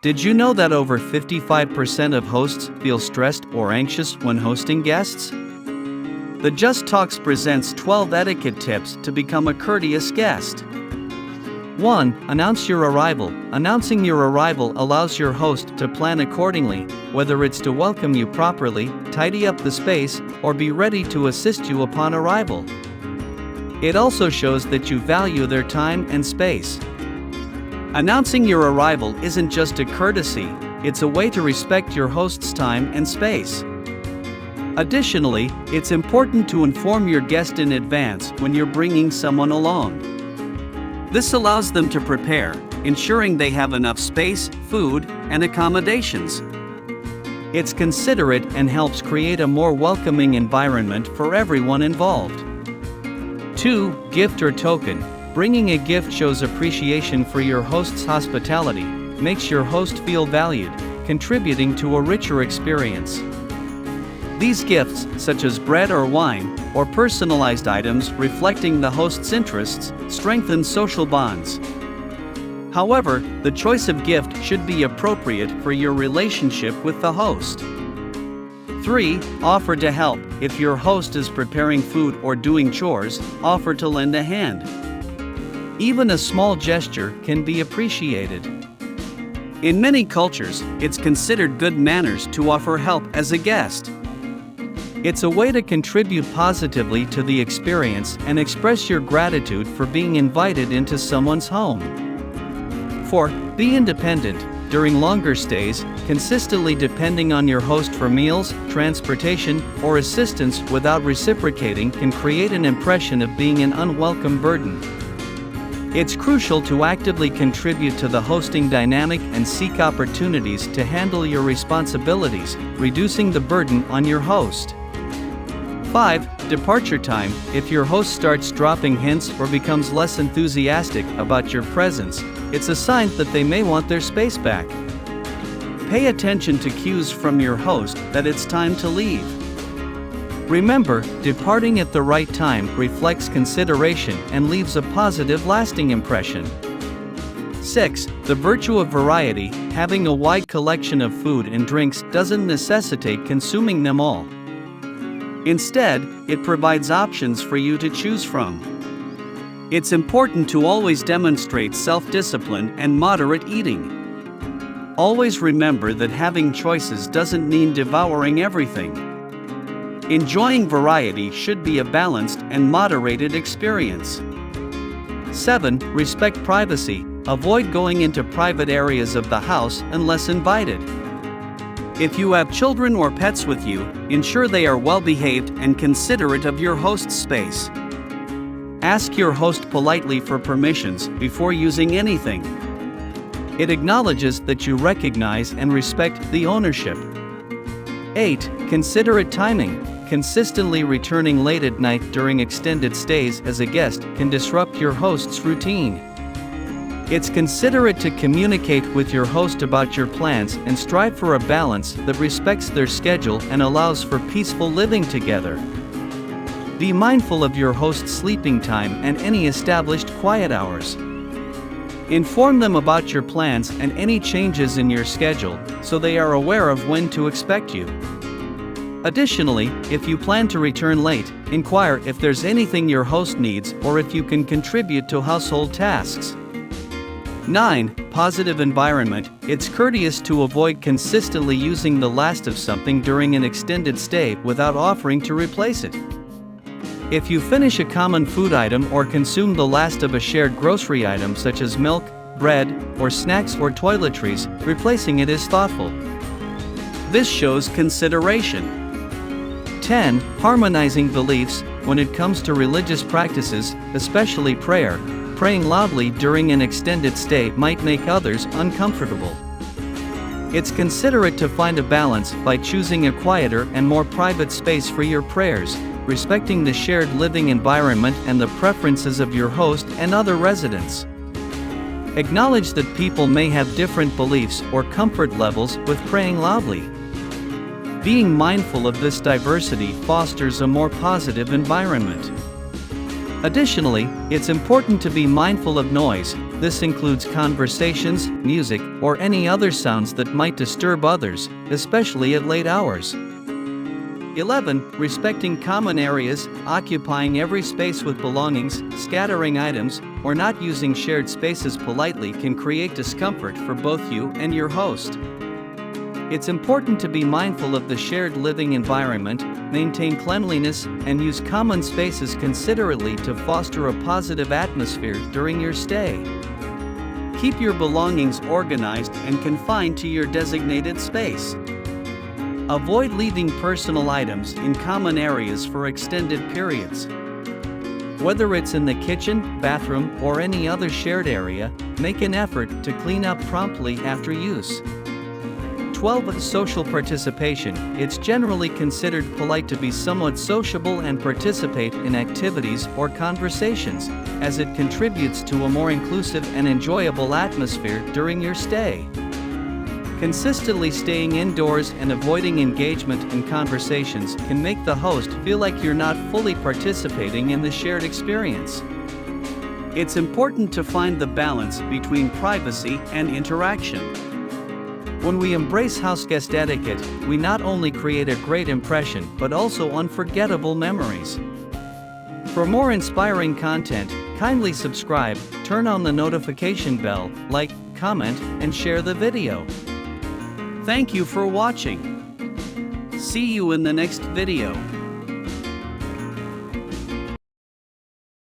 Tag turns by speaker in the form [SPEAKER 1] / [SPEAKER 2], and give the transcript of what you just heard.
[SPEAKER 1] Did you know that over 55% of hosts feel stressed or anxious when hosting guests? The Just Talks presents 12 etiquette tips to become a courteous guest. 1. Announce your arrival. Announcing your arrival allows your host to plan accordingly, whether it's to welcome you properly, tidy up the space, or be ready to assist you upon arrival. It also shows that you value their time and space. Announcing your arrival isn't just a courtesy, it's a way to respect your host's time and space. Additionally, it's important to inform your guest in advance when you're bringing someone along. This allows them to prepare, ensuring they have enough space, food, and accommodations. It's considerate and helps create a more welcoming environment for everyone involved. 2. Gift or token. Bringing a gift shows appreciation for your host's hospitality, makes your host feel valued, contributing to a richer experience. These gifts, such as bread or wine, or personalized items reflecting the host's interests, strengthen social bonds. However, the choice of gift should be appropriate for your relationship with the host. 3. Offer to help. If your host is preparing food or doing chores, offer to lend a hand. Even a small gesture can be appreciated. In many cultures, it's considered good manners to offer help as a guest. It's a way to contribute positively to the experience and express your gratitude for being invited into someone's home. 4. Be independent. During longer stays, consistently depending on your host for meals, transportation, or assistance without reciprocating can create an impression of being an unwelcome burden. It's crucial to actively contribute to the hosting dynamic and seek opportunities to handle your responsibilities, reducing the burden on your host. 5. Departure time. If your host starts dropping hints or becomes less enthusiastic about your presence, it's a sign that they may want their space back. Pay attention to cues from your host that it's time to leave. Remember, departing at the right time reflects consideration and leaves a positive, lasting impression. 6. The virtue of variety. Having a wide collection of food and drinks doesn't necessitate consuming them all. Instead, it provides options for you to choose from. It's important to always demonstrate self-discipline and moderate eating. Always remember that having choices doesn't mean devouring everything. Enjoying variety should be a balanced and moderated experience. 7. Respect privacy. Avoid going into private areas of the house unless invited. If you have children or pets with you, ensure they are well behaved and considerate of your host's space. Ask your host politely for permissions before using anything. It acknowledges that you recognize and respect the ownership. 8. Considerate timing. Consistently returning late at night during extended stays as a guest can disrupt your host's routine. It's considerate to communicate with your host about your plans and strive for a balance that respects their schedule and allows for peaceful living together. Be mindful of your host's sleeping time and any established quiet hours. Inform them about your plans and any changes in your schedule so they are aware of when to expect you. Additionally, if you plan to return late, inquire if there's anything your host needs or if you can contribute to household tasks. 9. Positive environment. It's courteous to avoid consistently using the last of something during an extended stay without offering to replace it. If you finish a common food item or consume the last of a shared grocery item such as milk, bread, or snacks or toiletries, replacing it is thoughtful. This shows consideration. 10. Harmonizing beliefs. When it comes to religious practices, especially prayer, praying loudly during an extended stay might make others uncomfortable. It's considerate to find a balance by choosing a quieter and more private space for your prayers, respecting the shared living environment and the preferences of your host and other residents. Acknowledge that people may have different beliefs or comfort levels with praying loudly. Being mindful of this diversity fosters a more positive environment. Additionally, it's important to be mindful of noise. This includes conversations, music, or any other sounds that might disturb others, especially at late hours. 11. Respecting common areas. Occupying every space with belongings, scattering items, or not using shared spaces politely can create discomfort for both you and your host. It's important to be mindful of the shared living environment, maintain cleanliness, and use common spaces considerately to foster a positive atmosphere during your stay. Keep your belongings organized and confined to your designated space. Avoid leaving personal items in common areas for extended periods. Whether it's in the kitchen, bathroom, or any other shared area, make an effort to clean up promptly after use. 12. Social participation. It's generally considered polite to be somewhat sociable and participate in activities or conversations, as it contributes to a more inclusive and enjoyable atmosphere during your stay. Consistently staying indoors and avoiding engagement in conversations can make the host feel like you're not fully participating in the shared experience. It's important to find the balance between privacy and interaction. When we embrace houseguest etiquette, we not only create a great impression but also unforgettable memories. For more inspiring content, kindly subscribe, turn on the notification bell, like, comment, and share the video. Thank you for watching. See you in the next video.